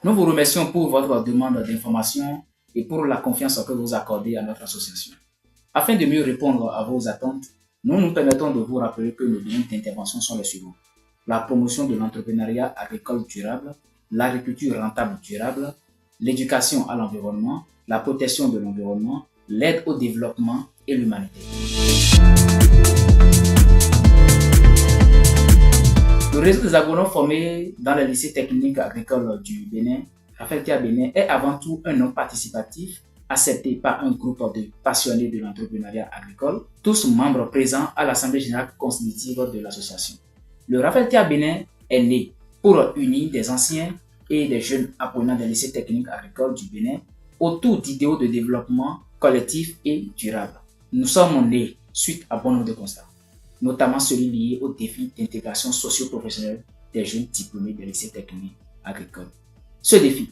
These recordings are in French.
Nous vous remercions pour votre demande d'information et pour la confiance que vous accordez à notre association. Afin de mieux répondre à vos attentes, nous nous permettons de vous rappeler que nos domaines d'intervention sont les suivants: la promotion de l'entrepreneuriat agricole durable, l'agriculture rentable durable, l'éducation à l'environnement, la protection de l'environnement, l'aide au développement et l'humanité. Le réseau des agronomes formés dans les lycées techniques agricoles du Bénin, Rafel-Théa Bénin, est avant tout un nom participatif accepté par un groupe de passionnés de l'entrepreneuriat agricole, tous membres présents à l'Assemblée générale constitutive de l'association. Le Rafel-Théa Bénin est né pour unir des anciens et des jeunes apprenants des lycées techniques agricoles du Bénin autour d'idéaux de développement collectif et durable. Nous sommes nés suite à bon nombre de constats, notamment celui lié aux défis d'intégration socio-professionnelle des jeunes diplômés des lycées techniques agricoles. Ce défi,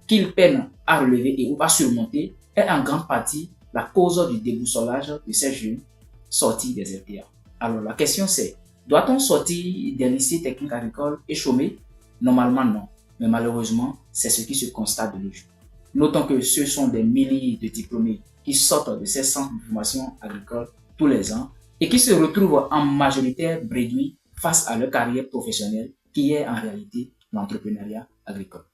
qu'ils peinent à relever et ou à surmonter, est en grande partie la cause du déboussolage de ces jeunes sortis des LTA. Alors la question c'est, doit-on sortir des lycées techniques agricoles et chômer? Normalement non, mais malheureusement c'est ce qui se constate de nos jours. Notons que ce sont des milliers de diplômés qui sortent de ces centres de formation agricole tous les ans et qui se retrouvent en majorité réduits face à leur carrière professionnelle qui est en réalité l'entrepreneuriat agricole.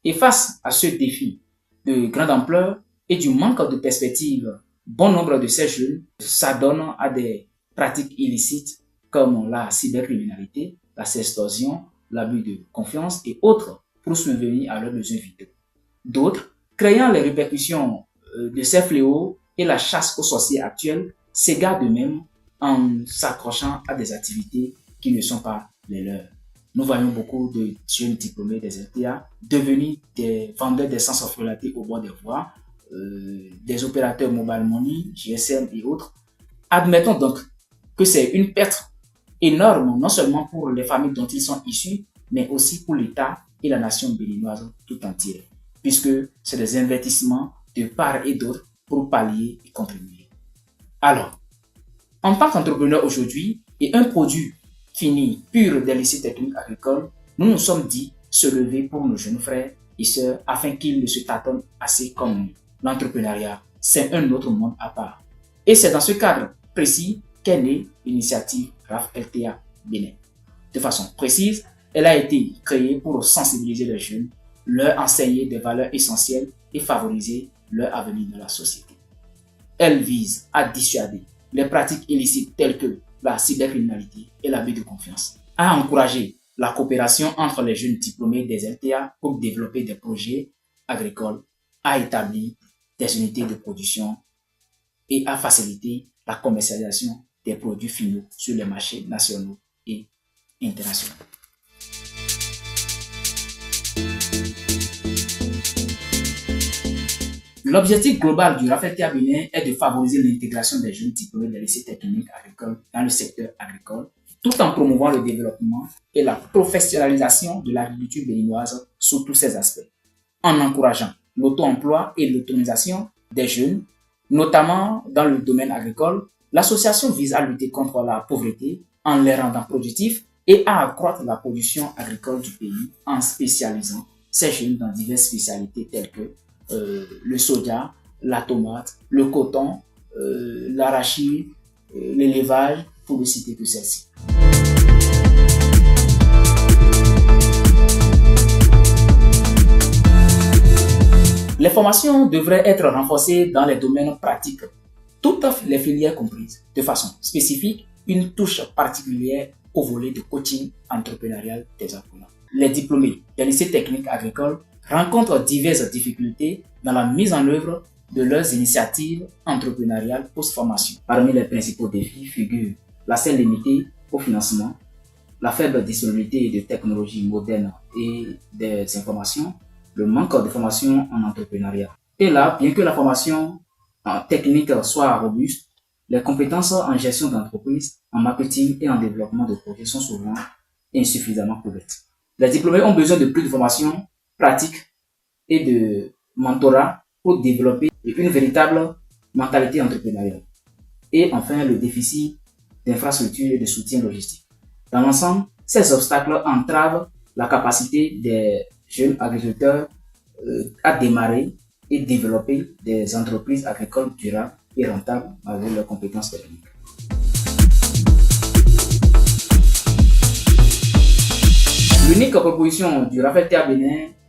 Et face à ce défi de grande ampleur et du manque de perspective, bon nombre de ces jeunes s'adonnent à des pratiques illicites comme la cybercriminalité, la sextorsion, l'abus de confiance et autres pour subvenir à leurs besoins vitaux. D'autres, craignant les répercussions de ces fléaux et la chasse aux sorciers actuels, s'égarent d'eux-mêmes en s'accrochant à des activités qui ne sont pas les leurs. Nous voyons beaucoup de jeunes diplômés des LTA devenir des vendeurs d'essence frelatée au bord des voies, des opérateurs mobile money, GSM et autres. Admettons donc que c'est une perte énorme, non seulement pour les familles dont ils sont issus, mais aussi pour l'État et la nation béninoise tout entière, puisque c'est des investissements de part et d'autre pour pallier et contribuer. Alors, en tant qu'entrepreneur aujourd'hui et un produit fini pur des lycées techniques agricoles, nous nous sommes dit se lever pour nos jeunes frères et sœurs afin qu'ils ne se tâtonnent assez comme nous. L'entrepreneuriat, c'est un autre monde à part. Et c'est dans ce cadre précis qu'est née l'initiative Rafel-Théa Bénin. De façon précise, elle a été créée pour sensibiliser les jeunes, leur enseigner des valeurs essentielles et favoriser leur avenir dans la société. Elle vise à dissuader les pratiques illicites telles que la cybercriminalité et l'abus de confiance, à encourager la coopération entre les jeunes diplômés des LTA pour développer des projets agricoles, à établir des unités de production et à faciliter la commercialisation des produits finaux sur les marchés nationaux et internationaux. L'objectif global du Rafel-Théa Bénin est de favoriser l'intégration des jeunes diplômés des lycées techniques agricoles dans le secteur agricole, tout en promouvant le développement et la professionnalisation de l'agriculture béninoise sous tous ses aspects, en encourageant l'auto-emploi et l'autonomisation des jeunes, notamment dans le domaine agricole. L'association vise à lutter contre la pauvreté en les rendant productifs et à accroître la production agricole du pays en spécialisant ces jeunes dans diverses spécialités telles que le soja, la tomate, le coton, l'arachide, l'élevage, pour ne citer que celles-ci. Les formations devraient être renforcées dans les domaines pratiques, toutes les filières comprises, de façon spécifique, une touche particulière au volet de coaching entrepreneurial des apprenants. Les diplômés des lycées techniques agricoles rencontrent diverses difficultés dans la mise en œuvre de leurs initiatives entrepreneuriales post-formation. Parmi les principaux défis figurent l'accès limité au financement, la faible disponibilité de technologies modernes et des informations, le manque de formation en entrepreneuriat. Et là, bien que la formation en technique soit robuste, les compétences en gestion d'entreprise, en marketing et en développement de projets sont souvent insuffisamment couvertes. Les diplômés ont besoin de plus de formation pratique et de mentorat pour développer une véritable mentalité entrepreneuriale. Et enfin, le déficit d'infrastructures et de soutien logistique. Dans l'ensemble, ces obstacles entravent la capacité des jeunes agriculteurs à démarrer et développer des entreprises agricoles durables et rentables avec leurs compétences techniques. L'unique proposition du Rafet Bénin